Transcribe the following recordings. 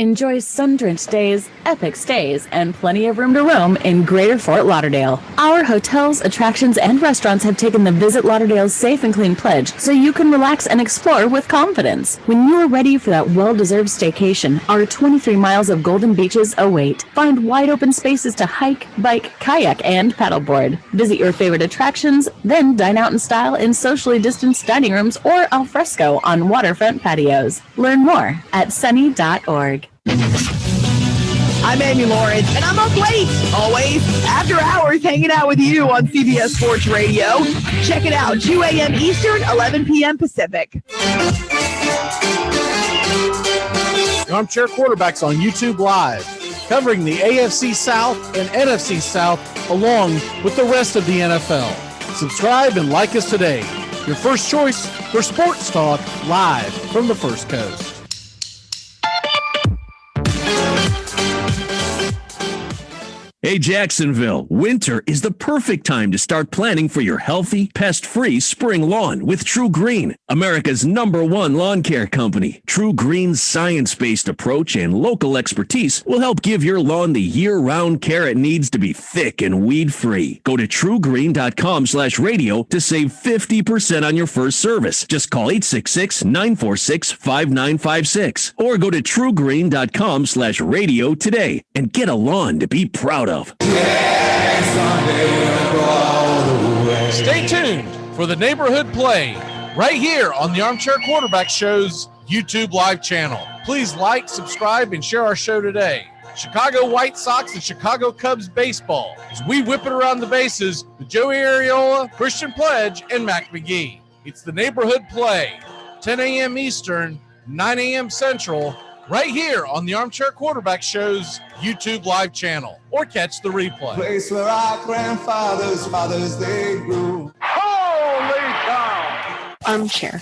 Enjoy sun-drenched days, epic stays, and plenty of room to roam in Greater Fort Lauderdale. Our hotels, attractions, and restaurants have taken the Visit Lauderdale's Safe and Clean pledge so you can relax and explore with confidence. When you are ready for that well-deserved staycation, our 23 miles of golden beaches await. Find wide-open spaces to hike, bike, kayak, and paddleboard. Visit your favorite attractions, then dine out in style in socially distanced dining rooms or al fresco on waterfront patios. Learn more at sunny.org. I'm Amy Lawrence, and I'm up late, always, after hours, hanging out with you on CBS Sports Radio. Check it out, 2 a.m. Eastern, 11 p.m. Pacific. Armchair Quarterbacks on YouTube Live, covering the AFC South and NFC South along with the rest of the NFL. Subscribe and like us today. Your first choice for sports talk live from the First Coast. Hey, Jacksonville, winter is the perfect time to start planning for your healthy, pest-free spring lawn with True Green, America's #1 lawn care company. True Green's science-based approach and local expertise will help give your lawn the year-round care it needs to be thick and weed-free. Go to truegreen.com/radio to save 50% on your first service. Just call 866-946-5956 or go to truegreen.com/radio today and get a lawn to be proud of. Stay tuned for the neighborhood play right here on the Armchair Quarterback Show's YouTube live channel. Please like, subscribe, and share our show today. Chicago White Sox and Chicago Cubs baseball as we whip it around the bases with Joey Areola, Christian Pledge, and Mac McGee. It's the neighborhood play, 10 a.m. Eastern, 9 a.m. Central, right here on the Armchair Quarterback Show's YouTube live channel, or catch the replay. Place where our grandfathers, fathers, they grew. Holy cow! Armchair.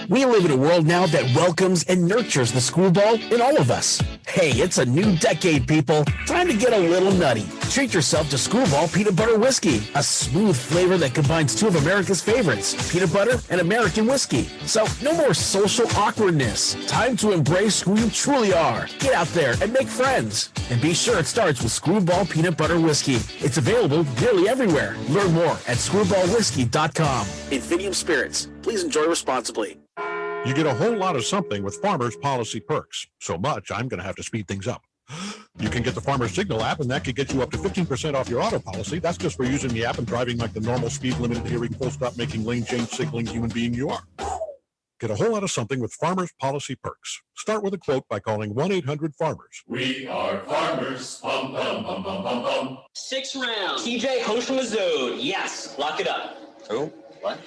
We live in a world now that welcomes and nurtures the screwball in all of us. Hey, it's a new decade, people. Time to get a little nutty. Treat yourself to Screwball Peanut Butter Whiskey, a smooth flavor that combines two of America's favorites, peanut butter and American whiskey. So no more social awkwardness. Time to embrace who you truly are. Get out there and make friends. And be sure it starts with Screwball Peanut Butter Whiskey. It's available nearly everywhere. Learn more at screwballwhiskey.com. Infidium Spirits. Please enjoy responsibly. You get a whole lot of something with Farmers Policy Perks. So much, I'm going to have to speed things up. You can get the Farmers Signal app, and that could get you up to 15% off your auto policy. That's just for using the app and driving like the normal speed limited hearing, full stop, making lane change, signaling human being you are. Get a whole lot of something with Farmers Policy Perks. Start with a quote by calling 1-800-FARMERS. We are farmers. Bum, bum, bum, bum, bum, bum. 6 rounds. TJ Hoshimazode. Yes. Lock it up. Who? What?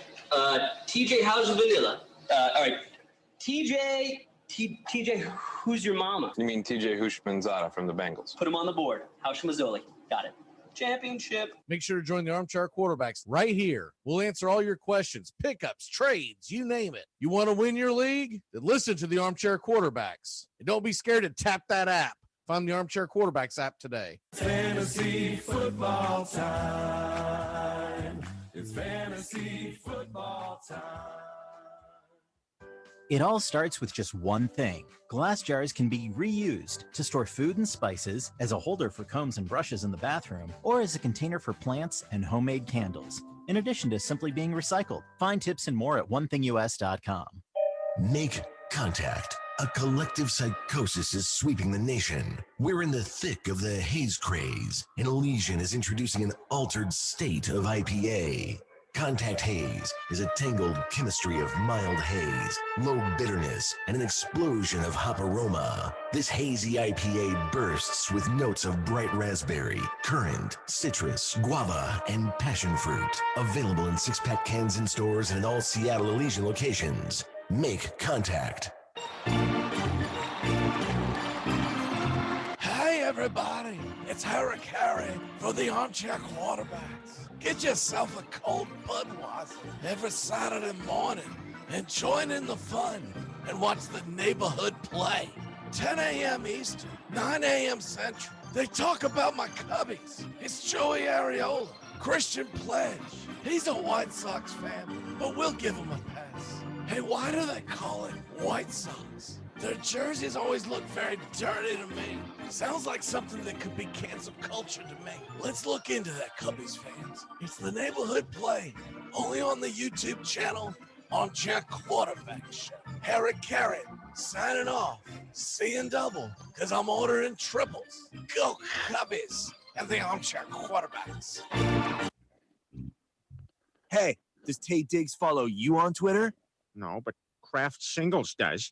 TJ, how's the vanilla? All right. TJ, who's your mama? You mean TJ Hushmanzada from the Bengals? Put him on the board. Hoshimazoli. Got it. Championship. Make sure to join the Armchair Quarterbacks right here. We'll answer all your questions, pickups, trades, you name it. You want to win your league? Then listen to the Armchair Quarterbacks. And don't be scared to tap that app. Find the Armchair Quarterbacks app today. Fantasy football time. It's fantasy football time. It all starts with just one thing. Glass jars can be reused to store food and spices, as a holder for combs and brushes in the bathroom, or as a container for plants and homemade candles, in addition to simply being recycled. Find tips and more at onethingus.com. Make contact. A collective psychosis is sweeping the nation. We're in the thick of the haze craze, and Elysian is introducing an altered state of IPA. Contact Haze is a tangled chemistry of mild haze, low bitterness, and an explosion of hop aroma. This hazy IPA bursts with notes of bright raspberry, currant, citrus, guava, and passion fruit. Available in 6-pack cans in stores and in all Seattle Elysian locations. Make contact. Hey everybody, it's Eric Harry for the Armchair Quarterbacks. Get yourself a cold Budweiser every Saturday morning and join in the fun and watch the neighborhood play. 10 a.m. Eastern, 9 a.m. Central. They talk about my Cubbies. It's Joey Areola, Christian Pledge. He's a White Sox fan, but we'll give him a pass. Hey, why do they call it White Sox? Their jerseys always look very dirty to me. Sounds like something that could be cancel culture to me. Let's look into that, Cubbies fans. It's the neighborhood play, only on the YouTube channel, Armchair Quarterback Show. Harry Carrot, signing off. Seeing double, because I'm ordering triples. Go Cubbies and the Armchair Quarterbacks. Hey, does Tay Diggs follow you on Twitter? No, but Kraft Singles does.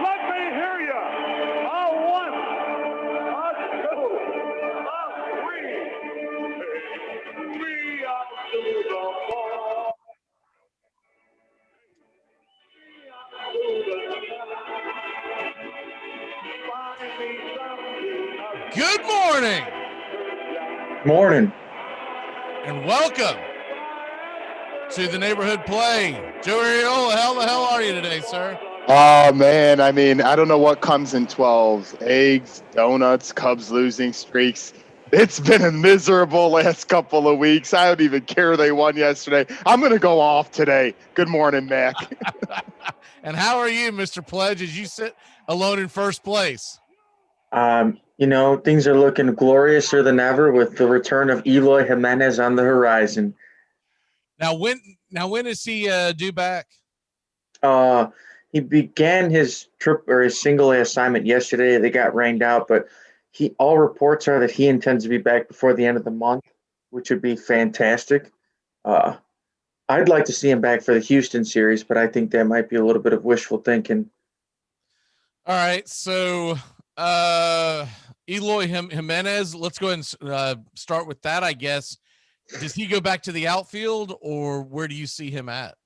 Let me hear you. A one, a two, a three. We out to the ball. Good morning. Morning. And welcome to the neighborhood play. Joe Ariola, how the hell are you today, sir? Oh, man. I mean, I don't know what comes in 12s. Eggs, donuts, Cubs losing streaks. It's been a miserable last couple of weeks. I don't even care they won yesterday. I'm going to go off today. Good morning, Mac. And how are you, Mr. Pledge, as you sit alone in first place? Things are looking gloriouser than ever with the return of Eloy Jimenez on the horizon. Now when is he due back? He began his trip or his single A assignment yesterday. They got rained out, but all reports are that he intends to be back before the end of the month, which would be fantastic. I'd like to see him back for the Houston series, but I think that might be a little bit of wishful thinking. All right, so Eloy Jimenez, let's go ahead and start with that, I guess. Does he go back to the outfield, or where do you see him at?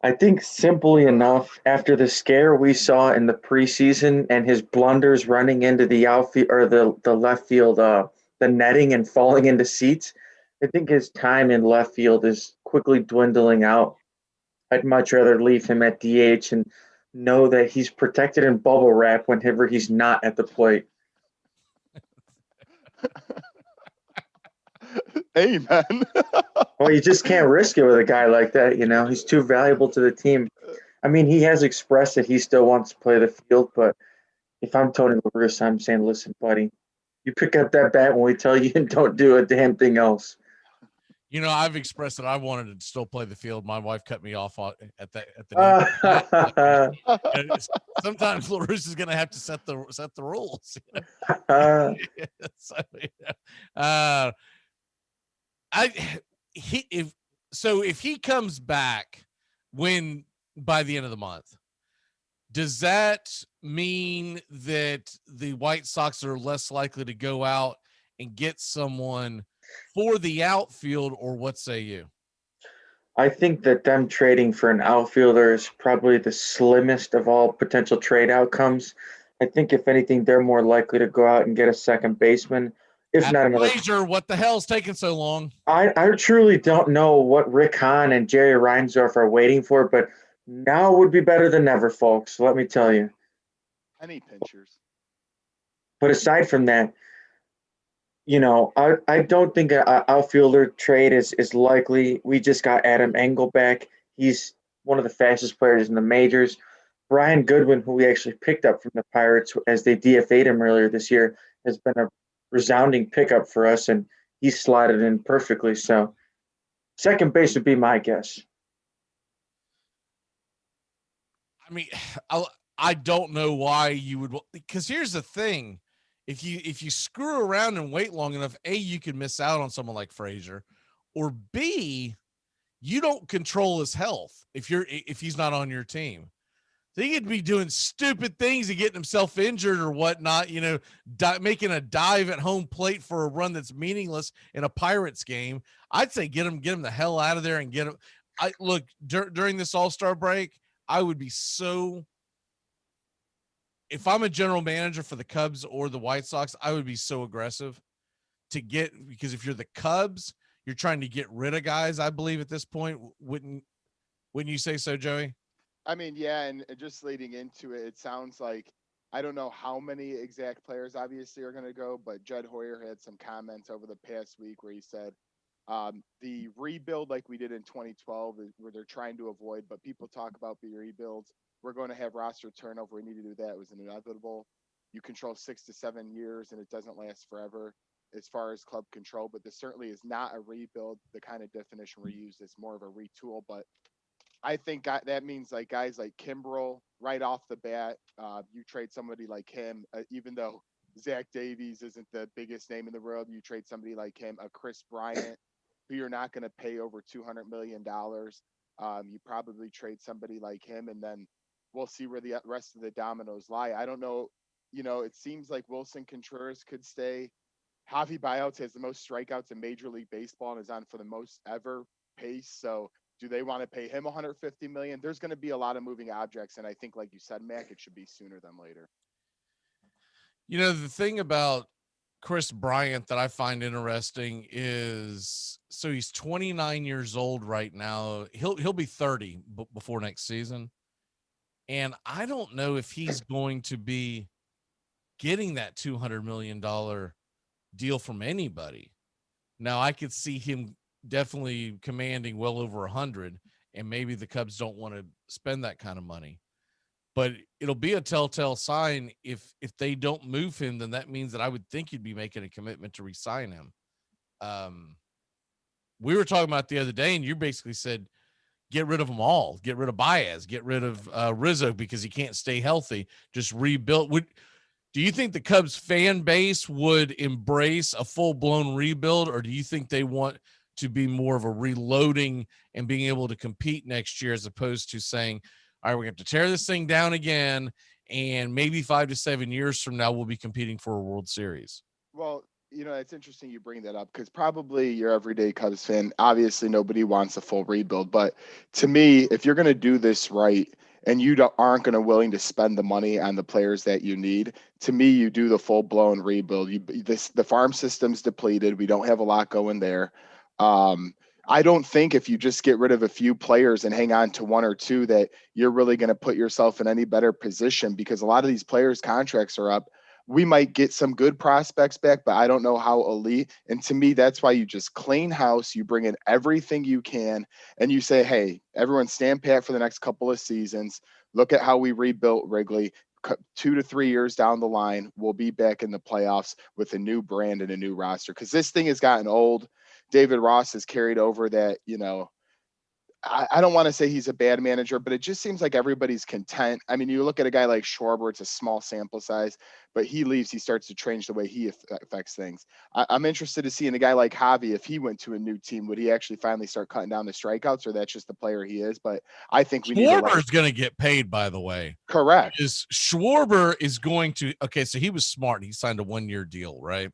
I think simply enough, after the scare we saw in the preseason and his blunders running into the outfield or the left field, the netting and falling into seats, I think his time in left field is quickly dwindling out. I'd much rather leave him at DH and know that he's protected in bubble wrap whenever he's not at the plate. Amen. Well, you just can't risk it with a guy like that. He's too valuable to the team. I mean, he has expressed that he still wants to play the field, but if I'm Tony La Russa, I'm saying, listen, buddy, you pick up that bat when we tell you and don't do a damn thing else. I've expressed that I wanted to still play the field. My wife cut me off at the sometimes La Russa is going to have to set the rules. If he comes back by the end of the month, does that mean that the White Sox are less likely to go out and get someone for the outfield, or what say you? I think that them trading for an outfielder is probably the slimmest of all potential trade outcomes. I think if anything, they're more likely to go out and get a second baseman. If not another. Major, what the hell's taking so long? I truly don't know what Rick Hahn and Jerry Reinsdorf are waiting for, but now would be better than ever, folks. Let me tell you. Any pinchers. But aside from that, I don't think an outfielder trade is likely. We just got Adam Engel back. He's one of the fastest players in the majors. Brian Goodwin, who we actually picked up from the Pirates as they DFA'd him earlier this year, has been a resounding pickup for us, and he's slotted in perfectly. So second base would be my guess. I mean, I don't know why you would, because here's the thing. If you screw around and wait long enough, A, you could miss out on someone like Frazier, or B, you don't control his health if he's not on your team. So he could be doing stupid things and getting himself injured or whatnot, making a dive at home plate for a run that's meaningless in a Pirates game. I'd say get him the hell out of there and get him. During this All-Star break, I would be so. If I'm a general manager for the Cubs or the White Sox, I would be so aggressive because if you're the Cubs, you're trying to get rid of guys, I believe at this point. Wouldn't you say so, Joey? I mean, yeah, and just leading into it, it sounds like, I don't know how many exact players obviously are going to go, but Judd Hoyer had some comments over the past week where he said The rebuild like we did in 2012 is where they're trying to avoid, but people talk about the rebuilds. We're going to have roster turnover. We need to do that. It was inevitable. You control 6 to 7 years, and it doesn't last forever as far as club control. But this certainly is not a rebuild. The kind of definition we use is more of a retool. But I think that means like guys like Kimbrel right off the bat. You trade somebody like him, even though Zach Davies isn't the biggest name in the world. You trade somebody like him, a Chris Bryant, who you're not going to pay over $200 million. You probably trade somebody like him, and then we'll see where the rest of the dominoes lie. I don't know. It seems like Wilson Contreras could stay. Javi Baez has the most strikeouts in Major League Baseball and is on for the most ever pace. So do they want to pay him $150 million? There's going to be a lot of moving objects, and I think, like you said, Mac, it should be sooner than later. The thing about Chris Bryant that I find interesting is, so he's 29 years old right now. He'll be 30 before next season. And I don't know if he's going to be getting that $200 million deal from anybody. Now I could see him definitely commanding well over 100, and maybe the Cubs don't want to spend that kind of money. But it'll be a telltale sign if they don't move him, then that means that I would think you'd be making a commitment to re-sign him. We were talking about the other day, and you basically said, get rid of them all. Get rid of Baez. Get rid of Rizzo because he can't stay healthy. Just rebuild. Do you think the Cubs fan base would embrace a full-blown rebuild, or do you think they want to be more of a reloading and being able to compete next year, as opposed to saying, all right, we're going to tear this thing down again, and maybe 5 to 7 years from now, we'll be competing for a World Series? Well, it's interesting you bring that up, because probably your everyday Cubs fan, obviously nobody wants a full rebuild. But to me, if you're going to do this right and you aren't going to willing to spend the money on the players that you need, to me, you do the full blown rebuild. The farm system's depleted. We don't have a lot going there. I don't think if you just get rid of a few players and hang on to one or two that you're really going to put yourself in any better position, because a lot of these players' contracts are up. We might get some good prospects back, but I don't know how elite. And to me, that's why you just clean house. You bring in everything you can, and you say, hey, everyone stand pat for the next couple of seasons. Look at how we rebuilt Wrigley. 2 to 3 years down the line, we'll be back in the playoffs with a new brand and a new roster, because this thing has gotten old. David Ross has carried over that, I don't want to say he's a bad manager, but it just seems like everybody's content. I mean, you look at a guy like Schwarber, it's a small sample size, but he leaves, he starts to change the way he affects things. I'm interested to see in a guy like Javi, if he went to a new team, would he actually finally start cutting down the strikeouts, or that's just the player he is? But I think we need to Schwarber's going to get paid, by the way. Correct. Because Schwarber is going to, okay, so he was smart. He signed a 1-year deal, right?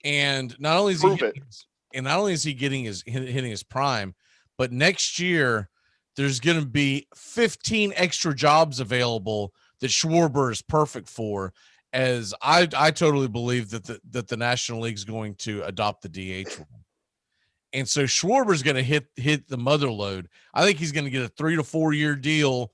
And not only is he hitting his prime, but next year there's going to be 15 extra jobs available that Schwarber is perfect for. As I totally believe that the National League is going to adopt the DH rule. And so Schwarber's going to hit the mother load. I think he's going to get a 3 to 4 year deal.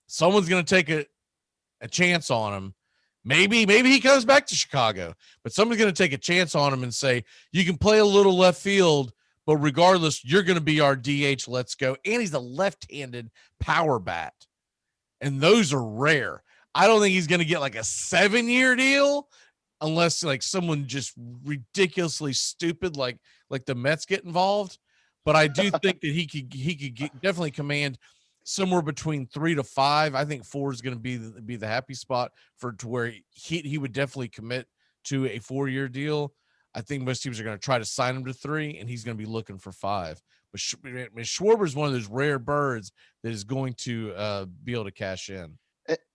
Someone's going to take a chance on him. Maybe he comes back to Chicago, but someone's going to take a chance on him and say, you can play a little left field, but regardless, you're going to be our DH. Let's go. And he's a left-handed power bat. And those are rare. I don't think he's going to get like a 7-year deal unless like someone just ridiculously stupid, like the Mets get involved. But I do think that he could definitely command somewhere between 3 to 5. I think 4 is going to be the happy spot to where he would definitely commit to a 4-year deal. I think most teams are going to try to sign him to 3, and he's going to be looking for 5. But Schwarber is one of those rare birds that is going to be able to cash in.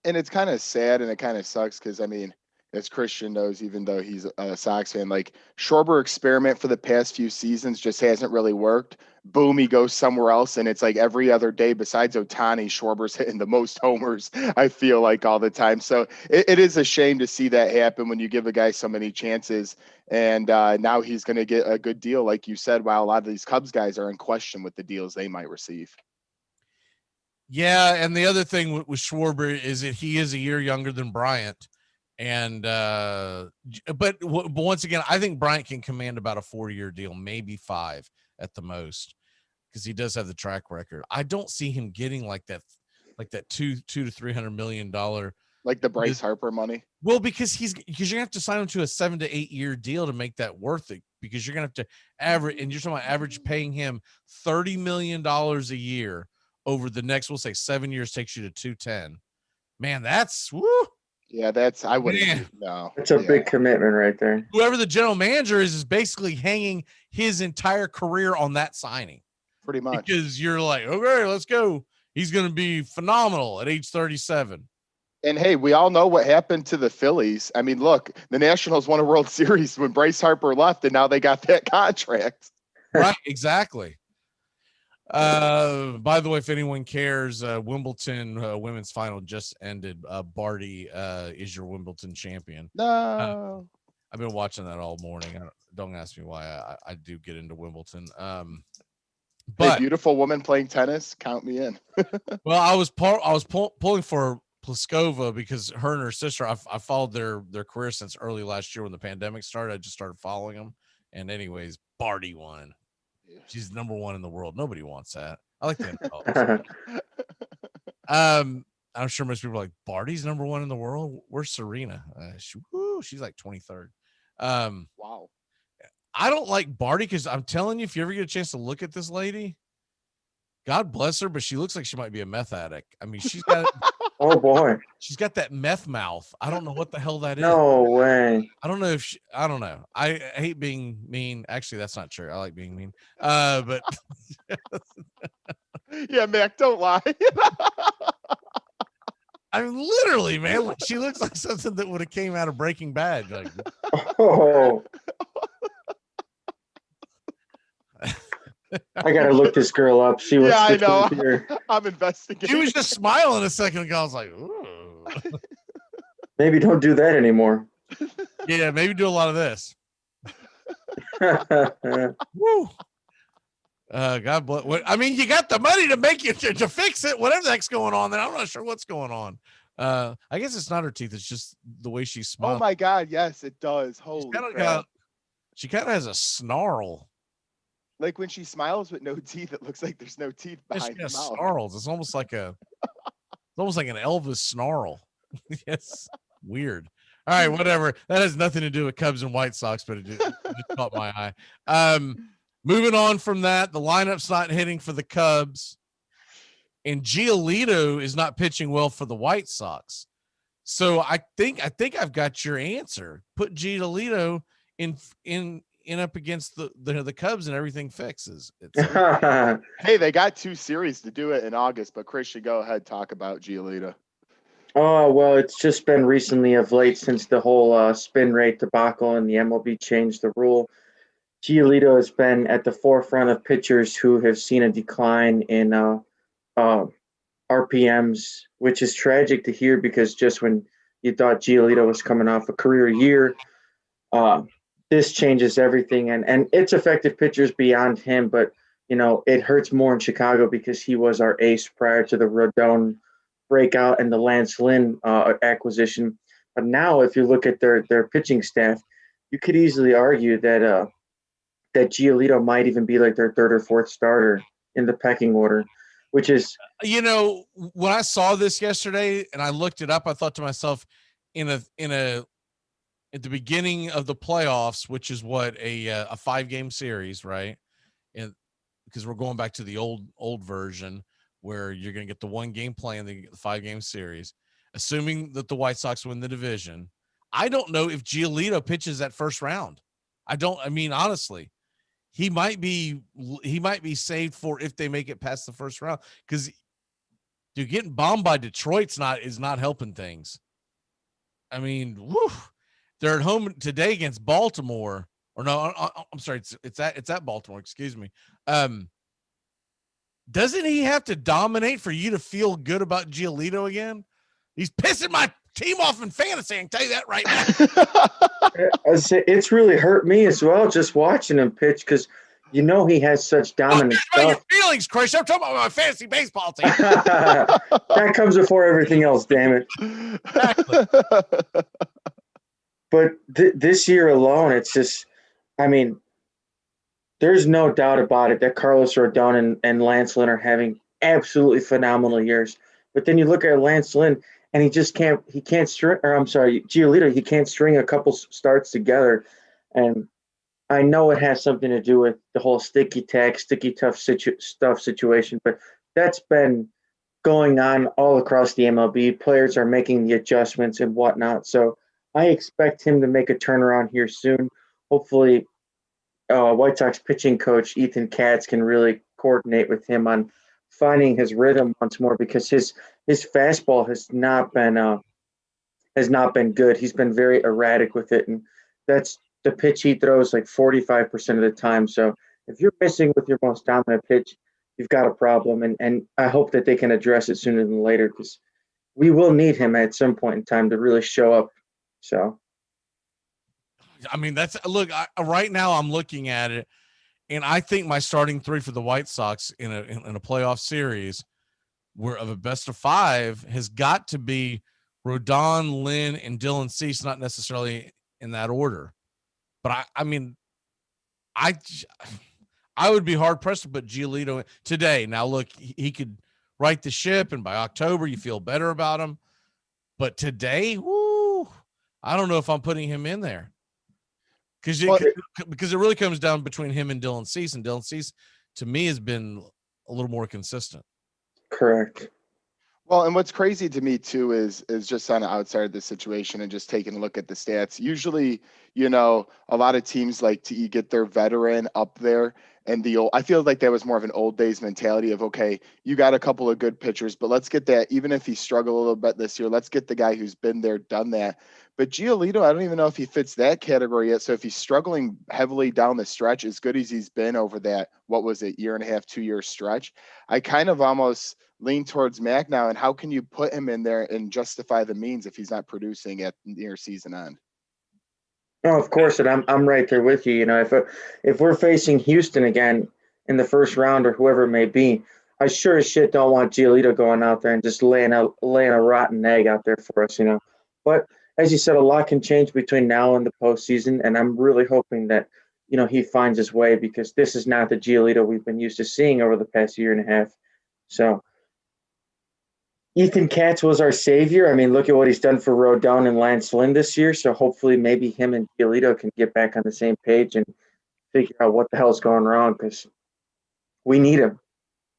And it's kind of sad, and it kind of sucks because, I mean, as Christian knows, even though he's a Sox fan, like Schwarber experiment for the past few seasons just hasn't really worked. Boom, he goes somewhere else, and it's like every other day besides Ohtani, Schwarber's hitting the most homers, I feel like, all the time. So it is a shame to see that happen when you give a guy so many chances. And now he's going to get a good deal, like you said, while a lot of these Cubs guys are in question with the deals they might receive. Yeah, and the other thing with Schwarber is that he is a year younger than Bryant. But once again, I think Bryant can command about a 4-year deal, maybe 5 at the most, because he does have the track record. I don't see him getting like that $200 to $300 million, like the Bryce Harper money. Well, because you're gonna have to sign him to a 7 to 8 year deal to make that worth it, because you're gonna have to average, and you're talking about average paying him $30 million a year over the next, we'll say 7 years, takes you to 210. Man, that's woo. Yeah, I wouldn't. No, it's a big commitment right there. Whoever the general manager is basically hanging his entire career on that signing. Pretty much. Because you're like, okay, let's go. He's going to be phenomenal at age 37. And hey, we all know what happened to the Phillies. I mean, look, the Nationals won a World Series when Bryce Harper left, and now they got that contract. Right, exactly. By the way, if anyone cares, Wimbledon women's final just ended. Barty is your Wimbledon champion. No, I've been watching that all morning. Don't ask me why. I do get into Wimbledon. But hey, beautiful woman playing tennis, count me in. Well, I was pulling for Pliskova because her and her sister, I followed their career since early last year when the pandemic started. I just started following them, and anyways, Barty won. She's number 1 in the world. Nobody wants that. I like the NFL. I'm sure most people are like, Barty's number 1 in the world. Where's Serena? She's like 23rd. Wow. I don't like Barty because I'm telling you, if you ever get a chance to look at this lady, God bless her, but she looks like she might be a meth addict. I mean, she's got oh boy, she's got that meth mouth. I don't know what the hell that is. No way. I don't know I don't know. I hate being mean. Actually, that's not true. I like being mean. But yeah, Mac, don't lie. I mean, literally, man, she looks like something that would have came out of Breaking Bad. Like, oh. I gotta look this girl up. See what's I the know. truth here. I'm investigating. She was just smiling a second ago. I was like, ooh. Maybe don't do that anymore. Yeah, maybe do a lot of this. Woo. God bless. I mean, you got the money to make it to fix it. Whatever the heck's going on there, I'm not sure what's going on. I guess it's not her teeth. It's just the way she smiles. Oh my God, yes, it does. Holy crap. She kind of has a snarl. Like when she smiles with no teeth, it looks like there's no teeth behind her mouth. Snarls. It's almost like an Elvis snarl. Yes, weird. All right, whatever. That has nothing to do with Cubs and White Sox, but it just caught my eye. Moving on from that, the lineup's not hitting for the Cubs, and Giolito is not pitching well for the White Sox. So I think I've got your answer. Put Giolito in up against the Cubs and everything fixes. Hey, they got 2 series to do it in August, but Chris should go ahead, talk about Giolito. Oh, well, it's just been recently of late since the whole spin rate debacle and the MLB changed the rule. Giolito has been at the forefront of pitchers who have seen a decline in RPMs, which is tragic to hear because just when you thought Giolito was coming off a career year, this changes everything. And it's affected pitchers beyond him, but, you know, it hurts more in Chicago because he was our ace prior to the Rodon breakout and the Lance Lynn acquisition. But now if you look at their pitching staff, you could easily argue that that Giolito might even be like their 3rd or 4th starter in the pecking order, which is, you know, when I saw this yesterday and I looked it up, I thought to myself, at the beginning of the playoffs, which is what a 5-game series, right? And because we're going back to the old version where you're going to get the 1-game play and then you get the 5-game series, assuming that the White Sox win the division. I don't know if Giolito pitches that first round. I mean, honestly, he might be saved for if they make it past the first round, because you're getting bombed by Detroit is not helping things. I mean, whew, they're at home today against Baltimore, or no, I'm sorry, it's at Baltimore. Excuse me. Doesn't he have to dominate for you to feel good about Giolito again? He's pissing my team off in fantasy. I can tell you that right now. It's really hurt me as well just watching him pitch because you know he has such dominant stuff. Your feelings, Chris. I'm talking about my fantasy baseball team. That comes before everything else, damn it. Exactly. But this year alone, it's just, I mean, there's no doubt about it that Carlos Rodon and Lance Lynn are having absolutely phenomenal years. But then you look at Lance Lynn, and he can't string, or I'm sorry, Giolito, he can't string a couple starts together. And I know it has something to do with the whole sticky tough stuff situation, but that's been going on all across the MLB. Players are making the adjustments and whatnot. So I expect him to make a turnaround here soon. Hopefully, White Sox pitching coach Ethan Katz can really coordinate with him on finding his rhythm once more, because his fastball has not been good. He's been very erratic with it, and that's the pitch he throws like 45% of the time. So if you're missing with your most dominant pitch, you've got a problem, and I hope that they can address it sooner than later, because we will need him at some point in time to really show up. So, I mean, right now I'm looking at it, and I think my starting three for the White Sox in a playoff series, where of a best of five, has got to be Rodon, Lynn, and Dylan Cease, not necessarily in that order. But I mean, I would be hard pressed to put Giolito in today. Now, look, he could right the ship, and by October you feel better about him. But today, woo, I don't know if I'm putting him in there, because it really comes down between him and Dylan Cease, and Dylan Cease to me has been a little more consistent. Correct. Well, and what's crazy to me too is just on the outside of the situation and just taking a look at the stats. Usually, a lot of teams like to get their veteran up there, and I feel like that was more of an old days mentality of, okay, you got a couple of good pitchers, but let's get that, even if he struggled a little bit this year, let's get the guy who's been there, done that. But Giolito, I don't even know if he fits that category yet. So if he's struggling heavily down the stretch, as good as he's been over that, what was it, year and a half, 2 year stretch, I kind of almost lean towards Mac now. And how can you put him in there and justify the means if he's not producing at near season end? No, of course, and I'm right there with you. If we're facing Houston again in the first round or whoever it may be, I sure as shit don't want Giolito going out there and just laying a rotten egg out there for us. But as you said, a lot can change between now and the postseason, and I'm really hoping that he finds his way, because this is not the Giolito we've been used to seeing over the past year and a half. So Ethan Katz was our savior. I mean, look at what he's done for Rodon and Lance Lynn this year. So hopefully maybe him and Giolito can get back on the same page and figure out what the hell's going wrong, because we need him.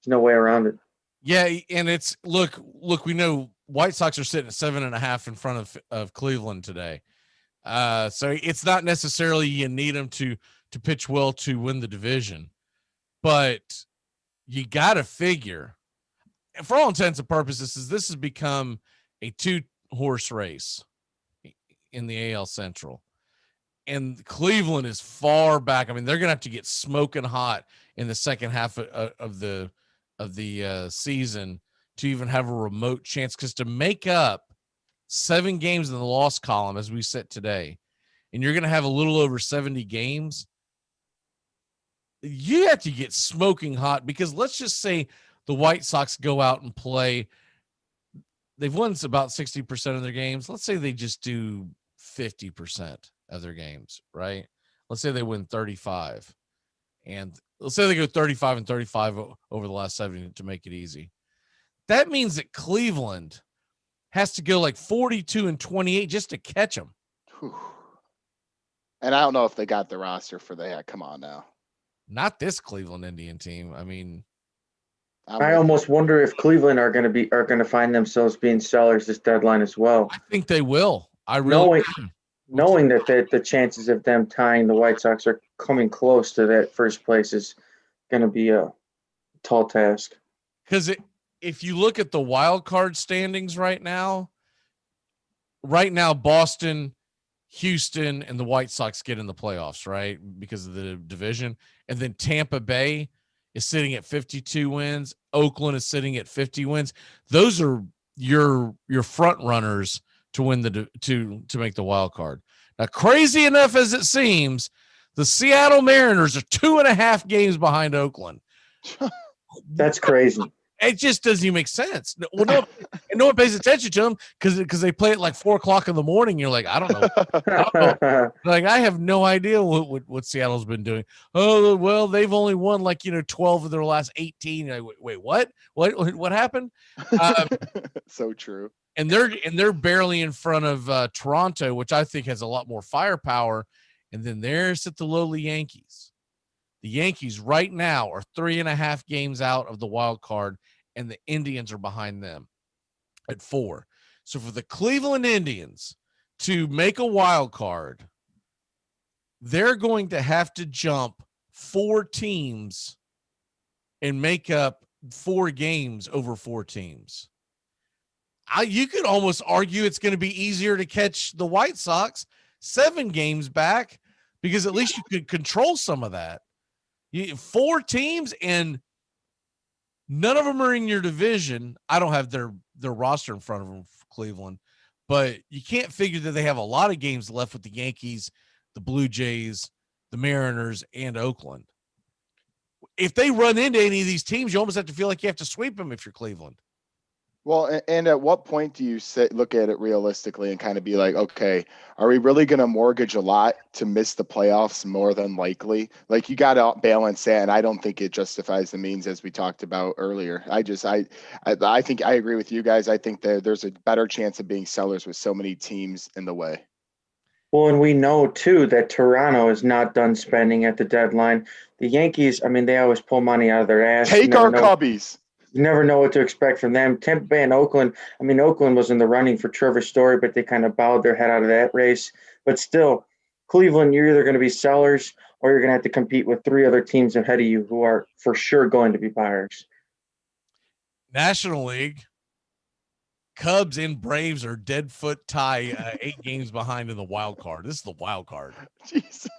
There's no way around it. Yeah, and it's look, we know White Sox are sitting at 7.5 in front of Cleveland today. So it's not necessarily you need them to pitch well to win the division, but you got to figure, for all intents and purposes, this has become a 2-horse race in the AL Central, and Cleveland is far back. I mean, they're going to have to get smoking hot in the second half of the season to even have a remote chance, because to make up 7 games in the loss column as we sit today, and you're going to have a little over 70 games, you have to get smoking hot, because let's just say the White Sox go out and play. They've won about 60% of their games. Let's say they just do 50% of their games, right? Let's say they win 35, and let's say they go 35 and 35 over the last 70 to make it easy. That means that Cleveland has to go like 42 and 28 just to catch them. And I don't know if they got the roster for that. Come on now. Not this Cleveland Indian team. I mean, I almost wonder if Cleveland are going to find themselves being sellers this deadline as well. I think they will. I really knowing that the chances of them tying the White Sox are coming close to that first place is going to be a tall task. Because if you look at the wild card standings right now, Boston, Houston, and the White Sox get in the playoffs, right? Because of the division. And then Tampa Bay is sitting at 52 wins. Oakland is sitting at 50 wins. Those are your front runners to win to make the wild card. Now, crazy enough as it seems, the Seattle Mariners are 2.5 games behind Oakland. That's crazy. It just doesn't even make sense. Well, no one pays attention to them because they play at like 4:00 in the morning. You're like, I don't know. Like, I have no idea what Seattle's been doing. Oh, well, they've only won 12 of their last 18. Like, wait, what? What happened? So true. And they're barely in front of Toronto, which I think has a lot more firepower. And then there's the lowly Yankees. The Yankees right now are 3.5 games out of the wild card, and the Indians are behind them at 4. So for the Cleveland Indians to make a wild card, they're going to have to jump 4 teams and make up 4 games over 4 teams. You could almost argue it's going to be easier to catch the White Sox 7 games back because at least you could control some of that. 4 teams and none of them are in your division. I don't have their roster in front of them for Cleveland, but you can't figure that they have a lot of games left with the Yankees, the Blue Jays, the Mariners, and Oakland. If they run into any of these teams, you almost have to feel like you have to sweep them if you're Cleveland. Well, and at what point do you look at it realistically and kind of be like, okay, are we really going to mortgage a lot to miss the playoffs more than likely? Like, you got to balance that, and I don't think it justifies the means, as we talked about earlier. I think I agree with you guys. I think that there's a better chance of being sellers with so many teams in the way. Well, and we know, too, that Toronto is not done spending at the deadline. The Yankees, I mean, they always pull money out of their ass. Take our Cubbies. You never know what to expect from them. Tampa Bay and Oakland, I mean, Oakland was in the running for Trevor Story, but they kind of bowed their head out of that race. But still, Cleveland, you're either going to be sellers or you're going to have to compete with 3 other teams ahead of you who are for sure going to be buyers. National League, Cubs and Braves are dead foot tie 8 games behind in the wild card. This is the wild card. Jesus.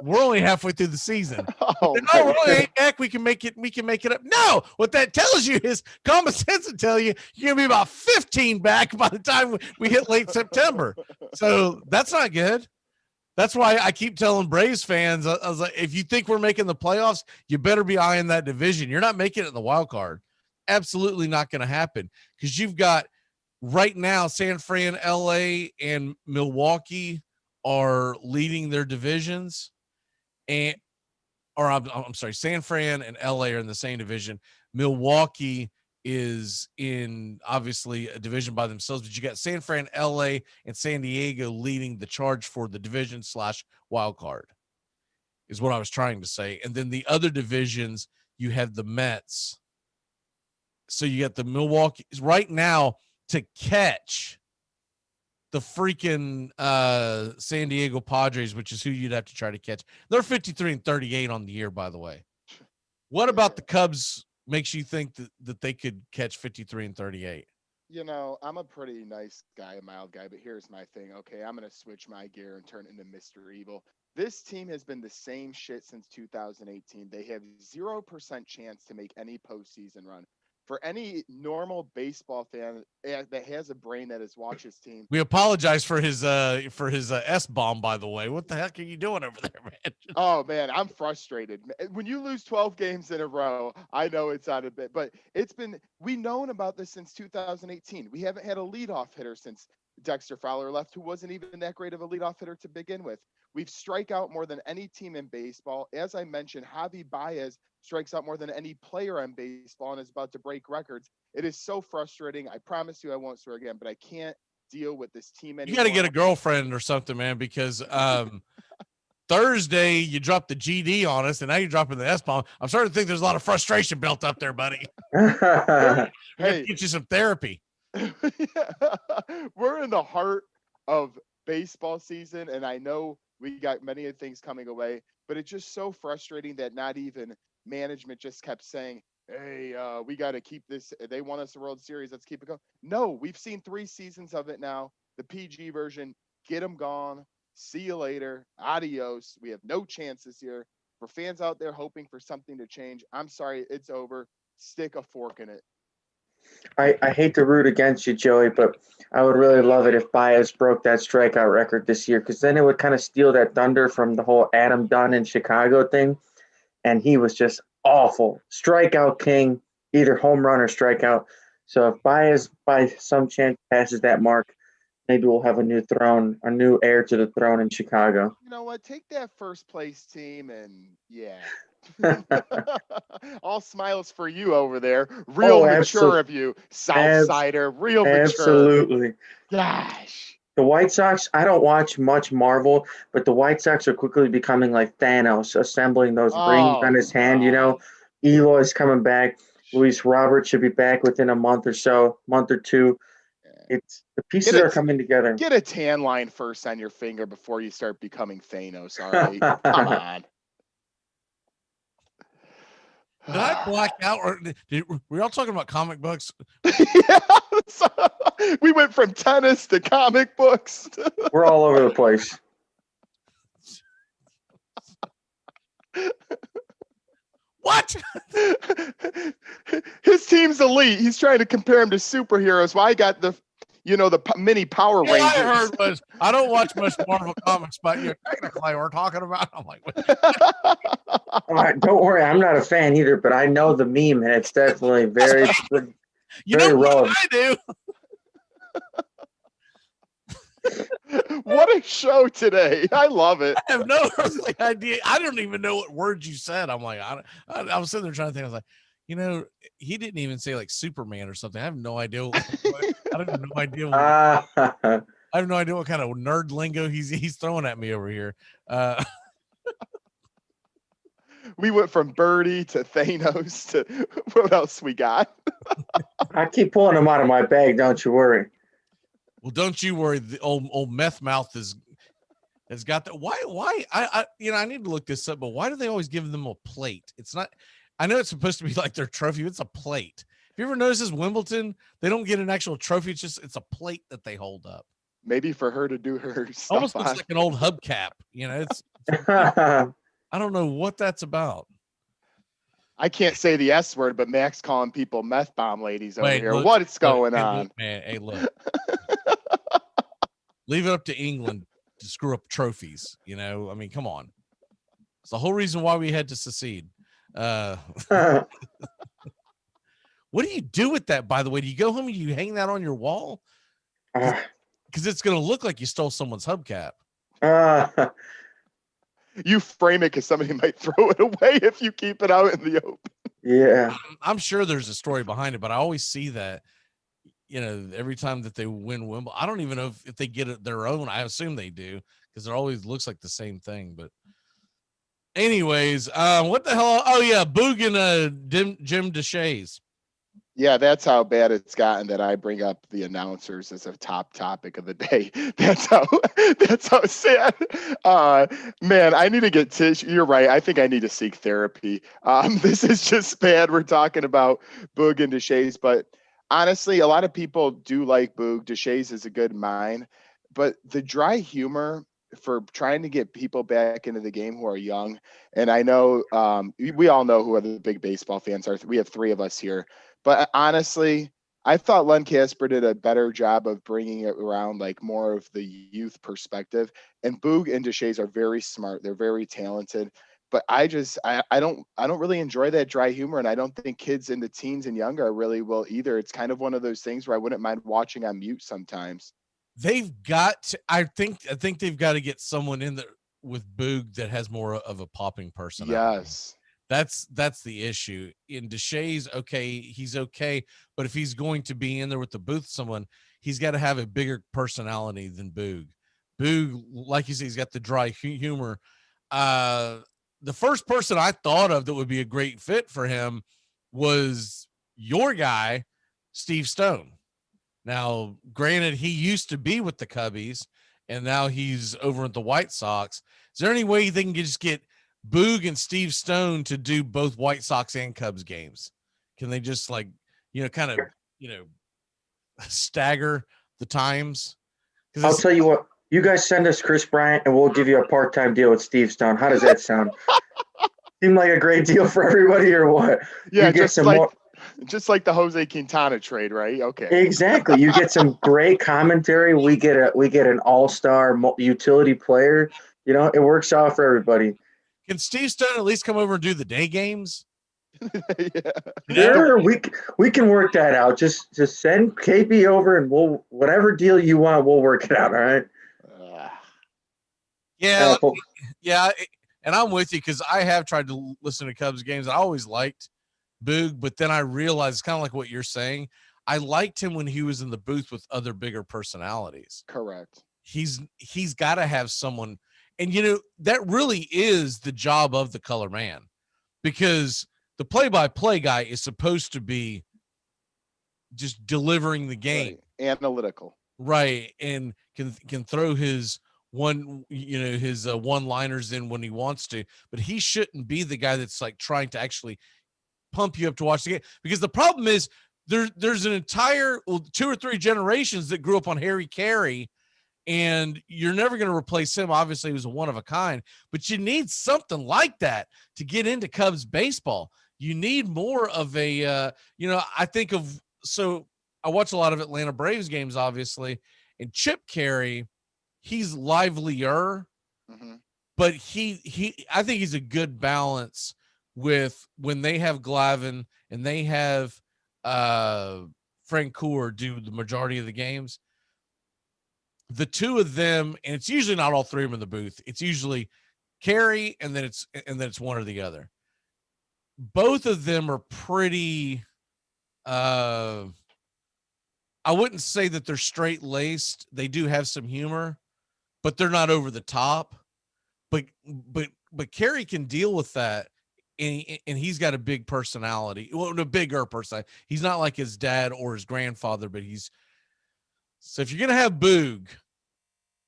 We're only halfway through the season. Oh, no, we're only 8 back. We can make it up. No, what that tells you is common sense will tell you you're gonna be about 15 back by the time we hit late September. So that's not good. That's why I keep telling Braves fans, I was like, if you think we're making the playoffs, you better be eyeing that division. You're not making it in the wild card. Absolutely not going to happen because you've got right now San Fran, LA, and Milwaukee are leading their divisions, I'm sorry, San Fran and LA are in the same division. Milwaukee is in obviously a division by themselves, but you got San Fran, LA, and San Diego leading the charge for the division / wild card is what I was trying to say. And then the other divisions, you have the Mets. So you got the Milwaukee right now to catch the freaking San Diego Padres, which is who you'd have to try to catch. They're 53-38 on the year, by the way. What about the Cubs makes you think that they could catch 53-38? You know, I'm a pretty nice guy, a mild guy, but here's my thing. Okay, I'm going to switch my gear and turn into Mr. Evil. This team has been the same shit since 2018. They have 0% chance to make any postseason run. For any normal baseball fan that has a brain that has watched his team. We apologize for his S-bomb, by the way. What the heck are you doing over there, man? Oh, man, I'm frustrated. When you lose 12 games in a row, I know it's out of bit, but we've known about this since 2018. We haven't had a leadoff hitter since Dexter Fowler left, who wasn't even that great of a leadoff hitter to begin with. We've strike out more than any team in baseball. As I mentioned, Javi Baez strikes out more than any player in baseball and is about to break records. It is so frustrating. I promise you I won't swear again, but I can't deal with this team anymore. You got to get a girlfriend or something, man, because Thursday you dropped the GD on us, and now you're dropping the S-bomb. I'm starting to think there's a lot of frustration built up there, buddy. Hey, get you some therapy. We're in the heart of baseball season, and I know we got many things coming away, but it's just so frustrating that not even management just kept saying, hey, we got to keep this. They want us a World Series. Let's keep it going. No, we've seen 3 seasons of it now. The PG version, get them gone. See you later. Adios. We have no chance this year. For fans out there hoping for something to change, I'm sorry, it's over. Stick a fork in it. I hate to root against you, Joey, but I would really love it if Baez broke that strikeout record this year, because then it would kind of steal that thunder from the whole Adam Dunn in Chicago thing. And he was just awful. Strikeout king, either home run or strikeout. So if Baez by some chance passes that mark, maybe we'll have a new throne, a new heir to the throne in Chicago. You know what? Take that first place team and yeah. All smiles for you over there. Real mature of you, Southsider. Real mature. Absolutely. Gosh. The White Sox, I don't watch much Marvel, but the White Sox are quickly becoming like Thanos, assembling those rings on his hand. You know, Eloy's coming back. Luis Robert should be back within a month or two. It's the pieces are coming together. Get a tan line first on your finger before you start becoming Thanos. All right, come on. Did I black out, or were y'all talking about comic books? Yeah, we went from tennis to comic books. We're all over the place. What? His team's elite. He's trying to compare him to superheroes. Well, I got the mini Power Rangers. All I heard was, I don't watch much Marvel comics, but technically we're talking about. I'm like, all right, don't worry, I'm not a fan either, but I know the meme, and it's definitely very, very relevant. I do. What a show today! I love it. I have no earthly idea. I don't even know what words you said. I'm like, I was sitting there trying to think. I was like, he didn't even say like Superman or something. I have no idea. I have no idea. I have no idea what kind of nerd lingo he's throwing at me over here. We went from Birdie to Thanos to what else we got? I keep pulling them out of my bag. Don't you worry. Well, don't you worry. The old meth mouth has got that. Why? I need to look this up. But why do they always give them a plate? It's not. I know it's supposed to be like their trophy. It's a plate. Have you ever noticed this Wimbledon? They don't get an actual trophy. It's a plate that they hold up. Maybe for her to do her stuff. Almost looks like an old hubcap. It's I don't know what that's about. I can't say the S word, but Max calling people meth bomb ladies over here. Look, What's going on? Look, man, hey, look. Leave it up to England to screw up trophies. I mean, come on. It's the whole reason why we had to secede. What do you do with that, by the way? Do you go home and you hang that on your wall? Because it's going to look like you stole someone's hubcap. You frame it because somebody might throw it away if you keep it out in the open. Yeah. I'm sure there's a story behind it, but I always see that, every time that they win Wimbledon. I don't even know if they get it their own. I assume they do because it always looks like the same thing. But anyways, what the hell? Oh, yeah, Boog and Jim Deshaies. Yeah, that's how bad it's gotten that I bring up the announcers as a top topic of the day. That's how sad. Man, I need to get tissue. You're right. I think I need to seek therapy. This is just bad. We're talking about Boog and Deshaies, but honestly, a lot of people do like Boog. Deshaies is a good mind, but the dry humor for trying to get people back into the game who are young, and I know we all know who are the big baseball fans are. We have three of us here. But honestly, I thought Len Casper did a better job of bringing it around like more of the youth perspective. And Boog and Deshaies are very smart. They're very talented. But I don't really enjoy that dry humor. And I don't think kids in the teens and younger really will either. It's kind of one of those things where I wouldn't mind watching on mute sometimes. They've got to, I think they've got to get someone in there with Boog that has more of a popping personality. Yes. That's the issue. In Deshaies, okay, he's okay, but if he's going to be in there with the booth someone, he's got to have a bigger personality than Boog. Boog, like you said, he's got the dry humor. The first person I thought of that would be a great fit for him was your guy, Steve Stone. Now, granted, he used to be with the Cubbies, and now he's over at the White Sox. Is there any way they can just get Boog and Steve Stone to do both White Sox and Cubs games? Can they just stagger the times? I'll tell you what, you guys send us Chris Bryant and we'll give you a part-time deal with Steve Stone. How does that sound? Seem like a great deal for everybody or what? Yeah, just like the Jose Quintana trade, right? Okay. Exactly. You get some great commentary. We get an all-star utility player. It works out for everybody. Can Steve Stone at least come over and do the day games? Sure, we can work that out. Just send KP over, and we'll whatever deal you want, we'll work it out. All right. Yeah, yeah, and I'm with you because I have tried to listen to Cubs games. I always liked Boog, but then I realized it's kind of like what you're saying. I liked him when he was in the booth with other bigger personalities. Correct. He's got to have someone, and that really is the job of the color man, because the play-by-play guy is supposed to be just delivering the game, analytical, right, and can throw his one-liners in when he wants to, but he shouldn't be the guy that's like trying to actually pump you up to watch the game, because the problem is there's an entire 2 or 3 generations that grew up on Harry Carey, and you're never going to replace him. Obviously, he was a one of a kind, but you need something like that to get into Cubs baseball. You need more of a, I think of, so I watch a lot of Atlanta Braves games, obviously, and Chip Carey, he's livelier, but I think he's a good balance with when they have Glavine and they have Frank Coeur do the majority of the games. The two of them, and it's usually not all 3 of them in the booth. It's usually Carey, and then it's one or the other. Both of them are pretty. I wouldn't say that they're straight laced. They do have some humor, but they're not over the top. But Carey can deal with that, and he's got a big personality. Well, a bigger personality. He's not like his dad or his grandfather, but he's. So if you're gonna have Boog,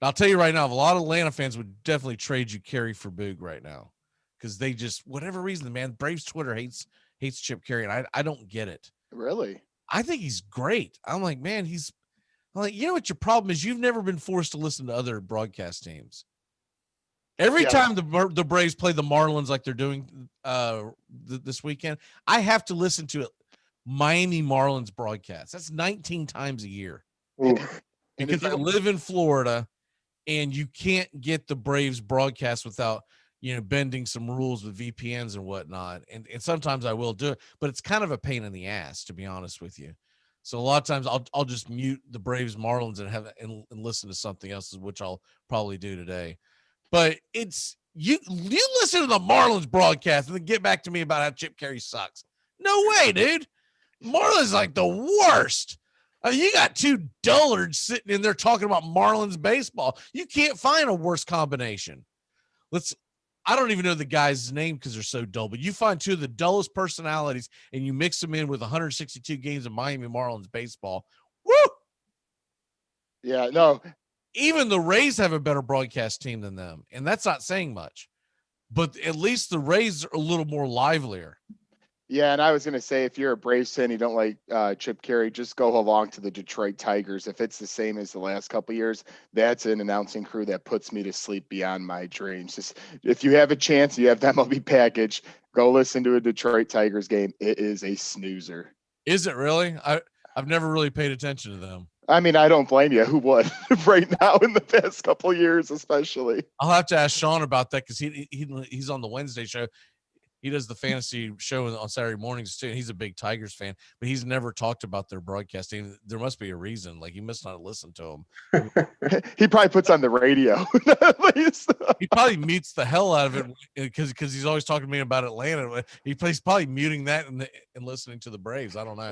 I'll tell you right now, a lot of Atlanta fans would definitely trade you Carey for Boog right now, because they just, whatever reason, man, Braves Twitter hates Chip Carey, and I don't get it. Really? I think he's great. I'm like, man, I'm like, you know what your problem is? You've never been forced to listen to other broadcast teams. Every time the Braves play the Marlins like they're doing this weekend, I have to listen to Miami Marlins broadcast. That's 19 times a year. Because I live in Florida, and you can't get the Braves broadcast without bending some rules with VPNs and whatnot. And sometimes I will do it, but it's kind of a pain in the ass, to be honest with you. So a lot of times I'll just mute the Braves Marlins and listen to something else, which I'll probably do today. But it's you listen to the Marlins broadcast and then get back to me about how Chip Carey sucks. No way, dude. Marlins like the worst. I mean, you got 2 dullards sitting in there talking about Marlins baseball. You can't find a worse combination. I don't even know the guy's name because they're so dull, but you find 2 of the dullest personalities and you mix them in with 162 games of Miami Marlins baseball. Woo! Yeah, no. Even the Rays have a better broadcast team than them, and that's not saying much. But at least the Rays are a little more livelier. Yeah, and I was going to say, if you're a Braves fan, you don't like Chip Carey, just go along to the Detroit Tigers. If it's the same as the last couple of years, that's an announcing crew that puts me to sleep beyond my dreams. Just, if you have a chance, you have the MLB package, go listen to a Detroit Tigers game. It is a snoozer. Is it really? I've never really paid attention to them. I mean, I don't blame you. Who would right now in the past couple of years, especially? I'll have to ask Sean about that because he's on the Wednesday show. He does the fantasy show on Saturday mornings too. He's a big Tigers fan, but he's never talked about their broadcasting. There must be a reason. Like, he must not listen to them. He probably puts on the radio. He probably mutes the hell out of it because he's always talking to me about Atlanta. He's probably muting that and listening to the Braves. I don't know.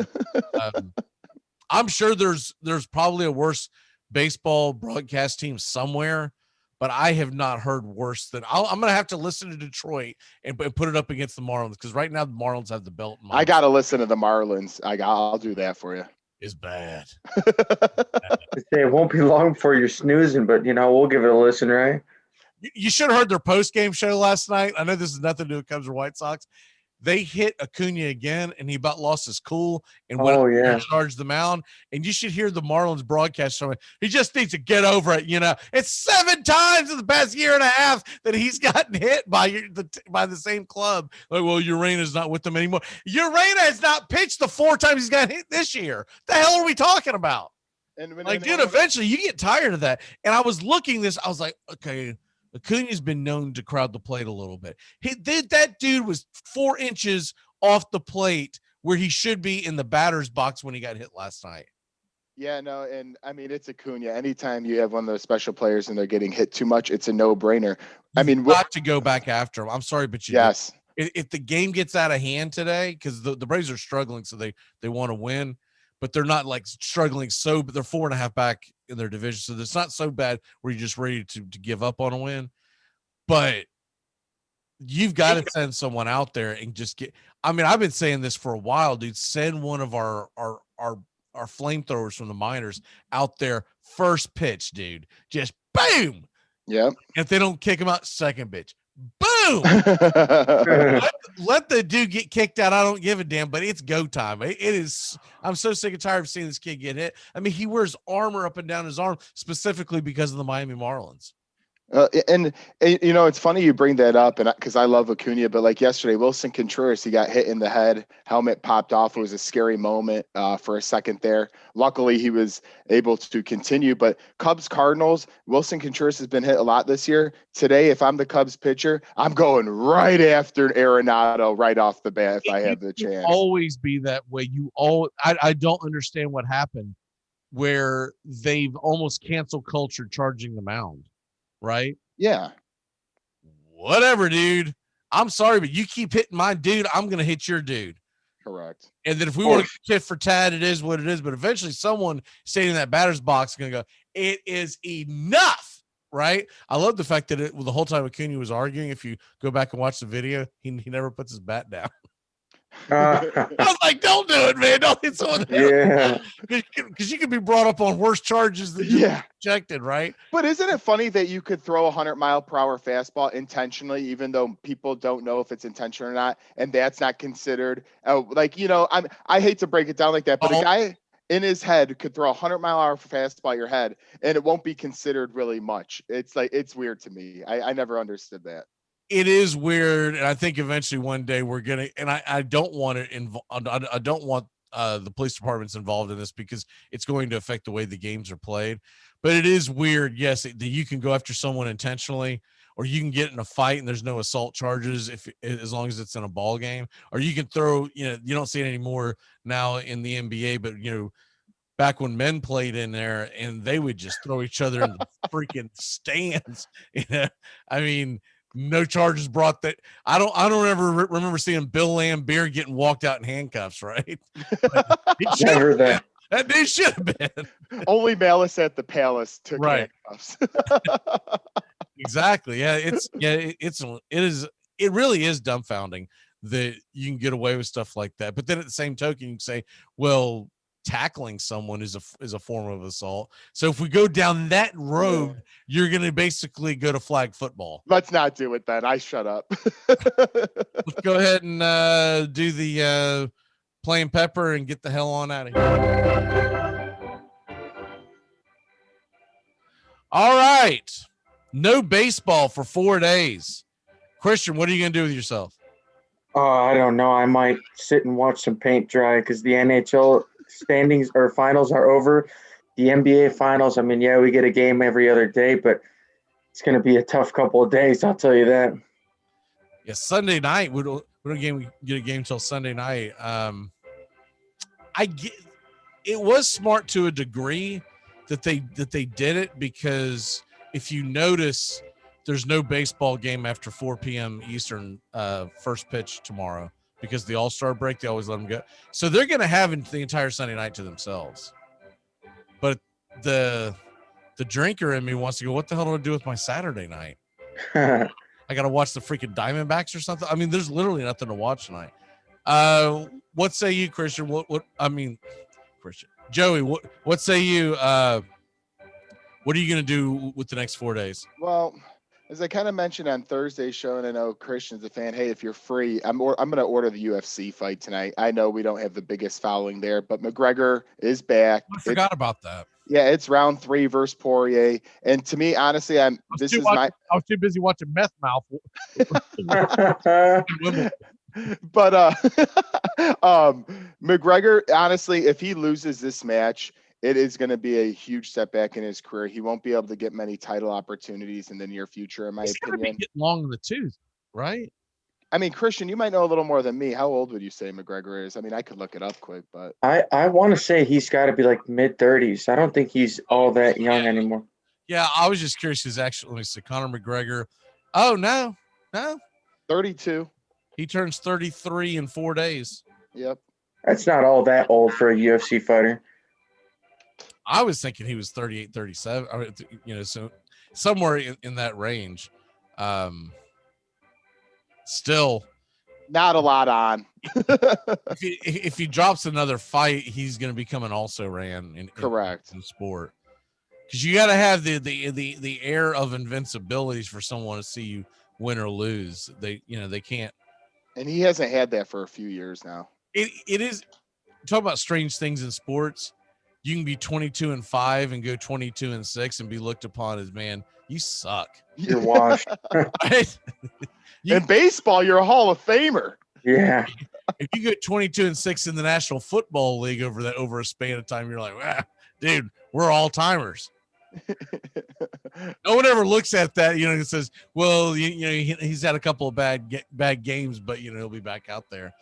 I'm sure there's probably a worse baseball broadcast team somewhere, but I have not heard worse than I'm going to have to listen to Detroit and put it up against the Marlins, because right now the Marlins have the belt. I got to listen to the Marlins. I'll do that for you. It's bad. It won't be long before you're snoozing, but we'll give it a listen, right? You should have heard their post-game show last night. I know this is nothing to do with Cubs or White Sox. They hit Acuna again, and he about lost his cool and went up and charged the mound. And you should hear the Marlins broadcast showing he just needs to get over it. It's 7 times in the past year and a half that he's gotten hit by the same club. Like, well, Urena's not with them anymore. Urena has not pitched the 4 times he's got hit this year. The hell are we talking about? Dude, eventually you get tired of that. And I was looking this, I was like, okay, Acuna's been known to crowd the plate a little bit. That dude was 4 inches off the plate where he should be in the batter's box when he got hit last night. Yeah, no, and I mean, it's Acuna. Anytime you have one of those special players and they're getting hit too much, it's a no-brainer. I mean, got to go back after him. I'm sorry, but you yes. If the game gets out of hand today, because the Braves are struggling, so they want to win, but they're not like struggling but they're 4.5 back in their division, so it's not so bad where you're just ready to give up on a win. But you've got to send someone out there and just get. I mean, I've been saying this for a while, dude. Send one of our flamethrowers from the minors out there first pitch, dude. Just boom. Yep. If they don't kick him out, second pitch. Boom. let the dude get kicked out. I don't give a damn, but it's go time. It is. I'm so sick and tired of seeing this kid get hit. I mean, he wears armor up and down his arm specifically because of the Miami Marlins. And you know, it's funny you bring that up, and because I love Acuna, but like yesterday, Wilson Contreras, he got hit in the head, helmet popped off. It was a scary moment for a second there. Luckily, he was able to continue. But Cubs Cardinals, Wilson Contreras has been hit a lot this year. Today, if I'm the Cubs pitcher, I'm going right after Arenado right off the bat if I have the chance. Always be that way. I don't understand what happened where they've almost canceled culture charging the mound. Right? Yeah. Whatever, dude. I'm sorry, but you keep hitting my dude, I'm going to hit your dude. Correct. And then if we want to get for Tad, it is what it is. But eventually someone staying in that batter's box is going to go, it is enough. Right? I love the fact that the whole time Acuna was arguing, if you go back and watch the video, he never puts his bat down. I was like, don't do it, man. Don't hit someone. Yeah. Because you could be brought up on worse charges than you rejected, right? But isn't it funny that you could throw a 100-mile-per-hour fastball intentionally, even though people don't know if it's intentional or not, and that's not considered? Like, you know, I hate to break it down like that, but a guy in his head could throw a 100-mile-per-hour fastball at your head, and it won't be considered really much. It's like, it's weird to me. I never understood that. It is weird, and I think eventually one day we're gonna. And I don't want it I don't want the police departments involved in this because it's going to affect the way the games are played. But it is weird, yes, that you can go after someone intentionally, or you can get in a fight and there's no assault charges as long as it's in a ball game, or you can throw. You know, you don't see it anymore now in the NBA, but you know, back when men played in there and they would just throw each other in the freaking stands. You know, I mean. No charges brought. That I don't ever remember seeing Bill Lambier getting walked out in handcuffs, right? Never that. That dude should have been. Only Malice at the Palace took handcuffs. Exactly. Yeah, it really is dumbfounding that you can get away with stuff like that. But then at the same token, you can say, well, tackling someone is a form of assault. So if we go down that road, you're going to basically go to flag football. Let's not do it then. I shut up. Let's go ahead and do the plain pepper and get the hell on out of here. All right. No baseball for 4 days. Christian, what are you going to do with yourself? I don't know. I might sit and watch some paint dry because the NHL standings or finals are over. The NBA finals, I mean, yeah, we get a game every other day, but it's going to be a tough couple of days. I'll tell you that. Yeah, Sunday night. We don't get a game until Sunday night. I get it was smart to a degree that they did it, because if you notice, there's no baseball game after 4 p.m. Eastern first pitch tomorrow. Because the All-Star break, they always let them go. So they're going to have the entire Sunday night to themselves. But the drinker in me wants to go, what the hell do I do with my Saturday night? I got to watch the freaking Diamondbacks or something. I mean, there's literally nothing to watch tonight. What say you, Christian? Christian. Joey, what say you? What are you going to do with the next 4 days? Well, as I kind of mentioned on Thursday's show, and I know Christian's a fan, hey, if you're free, I'm going to order the UFC fight tonight. I know we don't have the biggest following there, but McGregor is back. I forgot about that. Yeah, it's round 3 versus Poirier. And to me, honestly, I was too busy watching Meth Mouth. But McGregor, honestly, if he loses this match, it is going to be a huge setback in his career. He won't be able to get many title opportunities in the near future, in my opinion. He's getting long in the tooth, right? I mean, Christian, you might know a little more than me. How old would you say McGregor is? I mean, I could look it up quick, but I want to say he's got to be like mid-30s. I don't think he's all that young anymore. Yeah, I was just curious. His actual, let me see, Conor McGregor. Oh, no. 32. He turns 33 in 4 days. Yep. That's not all that old for a UFC fighter. I was thinking he was 38, 37. I mean, so somewhere in that range. Still, not a lot on. if he drops another fight, he's going to become an also ran in the sport. Because you got to have the air of invincibility for someone to see you win or lose. They can't. And he hasn't had that for a few years now. It is talk about strange things in sports. You can be 22-5 and go 22-6 and be looked upon as, man, you suck. You're washed. Right? In baseball, you're a Hall of Famer. Yeah. If you go 22-6 in the National Football League over a span of time, you're like, dude, we're all timers. No one ever looks at that, and says, well, he's had a couple of bad games, but he'll be back out there.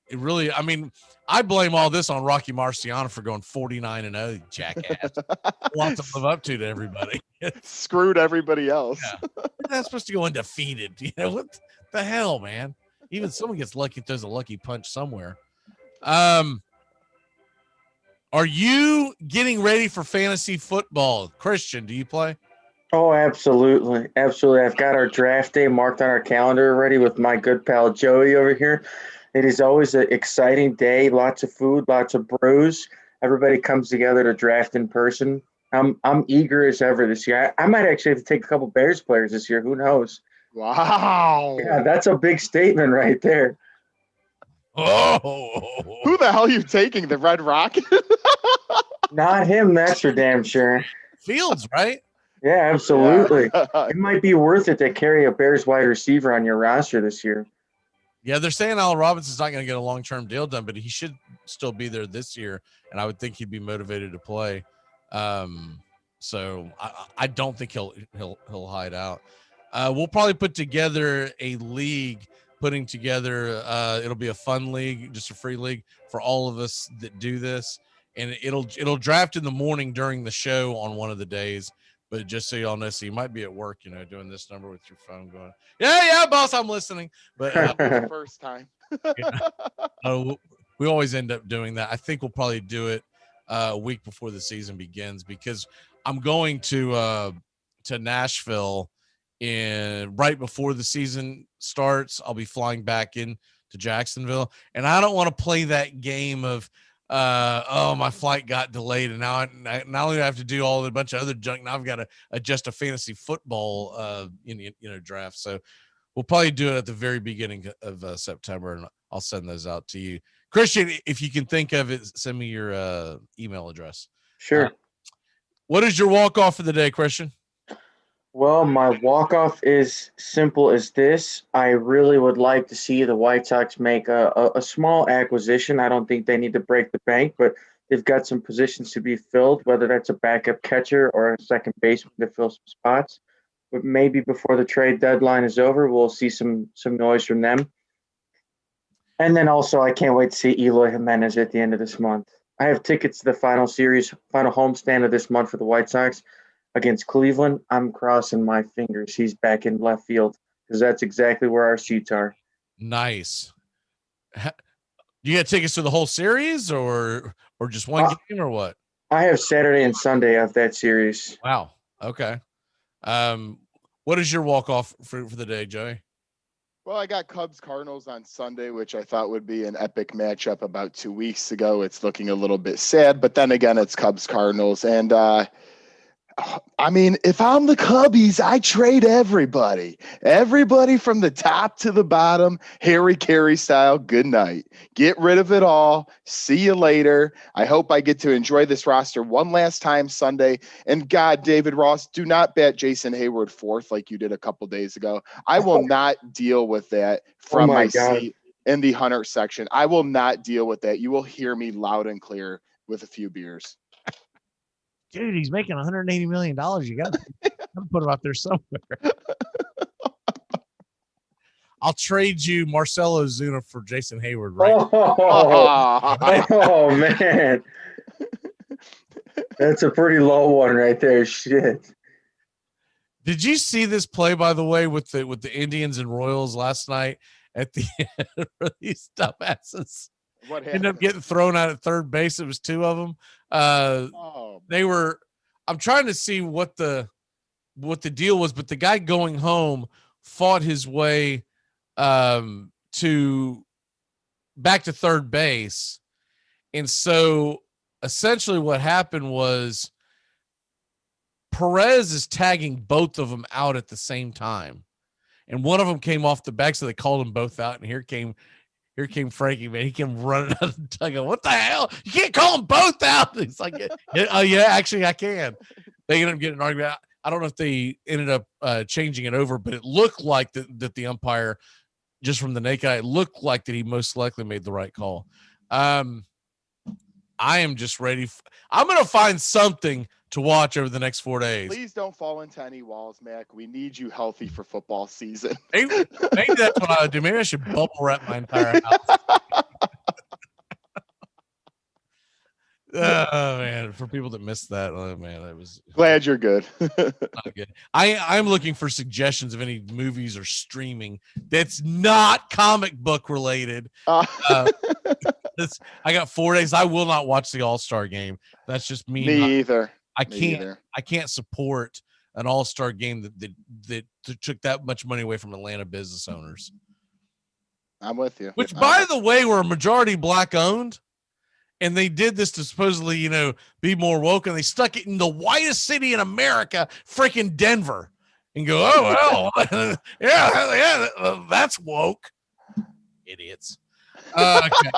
It really, I mean, I blame all this on Rocky Marciano for going 49-0, jackass. Lots to live up to everybody. Screwed everybody else. Yeah. You're not supposed to go undefeated. What the hell, man? Even someone gets lucky, throws a lucky punch somewhere. Are you getting ready for fantasy football? Christian, do you play? Oh, absolutely. Absolutely. I've got our draft day marked on our calendar already with my good pal Joey over here. It is always an exciting day, lots of food, lots of brews. Everybody comes together to draft in person. I'm eager as ever this year. I might actually have to take a couple Bears players this year. Who knows? Wow. Yeah, that's a big statement right there. Oh. Who the hell are you taking? The Red Rocket? Not him, that's for damn sure. Fields, right? Yeah, absolutely. Yeah. It might be worth it to carry a Bears wide receiver on your roster this year. Yeah, they're saying Al Robinson's not going to get a long-term deal done, but he should still be there this year, and I would think he'd be motivated to play. So I don't think he'll hide out. We'll probably put together a league. Putting together, it'll be a fun league, just a free league for all of us that do this, and it'll draft in the morning during the show on one of the days. But just so y'all know, so you might be at work, doing this number with your phone going, yeah, boss, I'm listening. But the first time. We always end up doing that. I think we'll probably do it a week before the season begins because I'm going to Nashville right before the season starts. I'll be flying back in to Jacksonville, and I don't want to play that game of my flight got delayed, and now not only do I have to do a bunch of other junk, now I've got to adjust a fantasy football draft. So we'll probably do it at the very beginning of September, and I'll send those out to you. Christian, if you can think of it, send me your email address. Sure. What is your walk-off for the day, Christian? Well, my walk-off is simple as this. I really would like to see the White Sox make a small acquisition. I don't think they need to break the bank, but they've got some positions to be filled, whether that's a backup catcher or a second baseman to fill some spots. But maybe before the trade deadline is over, we'll see some noise from them. And then also, I can't wait to see Eloy Jimenez at the end of this month. I have tickets to the final homestand of this month for the White Sox against Cleveland. I'm crossing my fingers he's back in left field because that's exactly where our seats are. Nice. You got tickets to the whole series or just one game or what? I have Saturday and Sunday of that series. Wow. Okay. What is your walk-off for the day, Joey? Well, I got Cubs Cardinals on Sunday, which I thought would be an epic matchup about 2 weeks ago. It's looking a little bit sad, but then again, it's Cubs Cardinals. And I mean, if I'm the Cubbies, I trade everybody from the top to the bottom, Harry Carey style. Good night. Get rid of it all. See you later. I hope I get to enjoy this roster one last time Sunday. And God, David Ross, do not bat Jason Hayward fourth like you did a couple days ago. I will not deal with that from my seat in the Hunter section. I will not deal with that. You will hear me loud and clear with a few beers. Dude, he's making $180 million. You got to put him out there somewhere. I'll trade you Marcelo Zuna for Jason Hayward, right? Oh man. That's a pretty low one right there. Shit. Did you see this play, by the way, with the Indians and Royals last night at the end for these dumbasses? What happened? Ended up getting thrown out at third base. It was two of them. They were. I'm trying to see what the deal was, but the guy going home fought his way to back to third base, and so essentially what happened was Perez is tagging both of them out at the same time, and one of them came off the back, so they called them both out. And here came Frankie, man. He came running out of the dugout. What the hell? You can't call them both out. He's like, yeah, actually I can. They ended up getting an argument. I don't know if they ended up changing it over, but it looked like that the umpire, just from the naked eye, it looked like that he most likely made the right call. I am just ready. I'm going to find something to watch over the next 4 days. Please don't fall into any walls, Mac. We need you healthy for football season. Maybe that's what I would do. Maybe I should bubble wrap my entire house. Oh man, for people that missed that, oh man, that was glad you're good. Not good. I'm looking for suggestions of any movies or streaming that's not comic book related. I got 4 days. I will not watch the All-Star game. That's just me. Me either. I can't support an All-Star game that took that much money away from Atlanta business owners. I'm with you. Which, by the way, were a majority black owned. And they did this to supposedly, be more woke, and they stuck it in the whitest city in America, freaking Denver, and go, oh, well, yeah, that's woke. Idiots. Okay.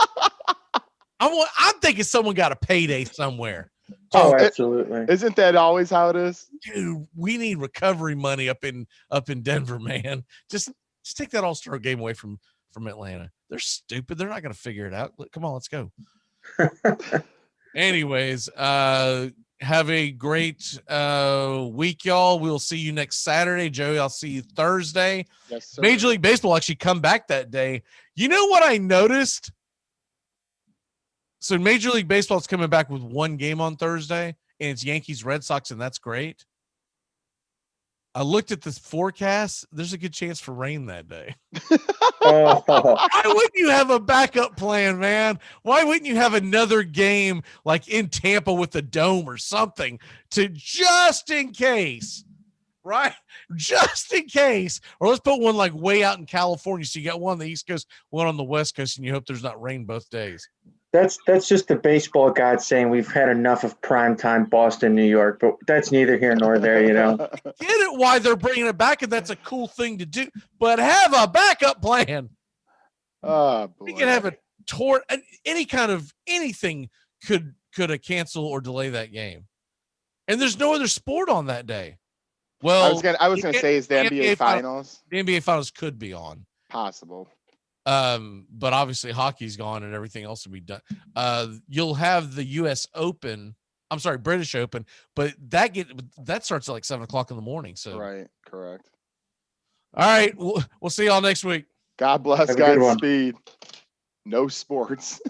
I'm thinking someone got a payday somewhere. Oh, absolutely. Isn't that always how it is? Dude, we need recovery money up in Denver, man. Just take that All-Star game away from Atlanta. They're stupid. They're not going to figure it out. Come on, let's go. Anyways, have a great week, y'all. We'll see you next Saturday. Joey, I'll see you Thursday. Yes, sir. Major League Baseball actually come back that day. You know what I noticed? So Major League Baseball is coming back with one game on Thursday, and it's Yankees Red Sox, and that's great. I looked at the forecast. There's a good chance for rain that day. Why wouldn't you have a backup plan, man? Why wouldn't you have another game like in Tampa with the dome or something to just in case, right? Just in case. Or let's put one like way out in California. So you got one on the East Coast, one on the West Coast, and you hope there's not rain both days. That's just the baseball god saying we've had enough of primetime Boston, New York, but that's neither here nor there, Get it why they're bringing it back, and that's a cool thing to do, but have a backup plan. Oh, boy. We can have a tour, any kind of anything could cancel or delay that game, and there's no other sport on that day. Well, I was gonna say is the NBA Finals. The NBA Finals could be on. Possible. But obviously hockey's gone and everything else will be done. You'll have the US Open. I'm sorry, British Open, but that starts at like 7:00 in the morning. So right, correct. All right, we'll see y'all next week. God bless. Godspeed. No sports.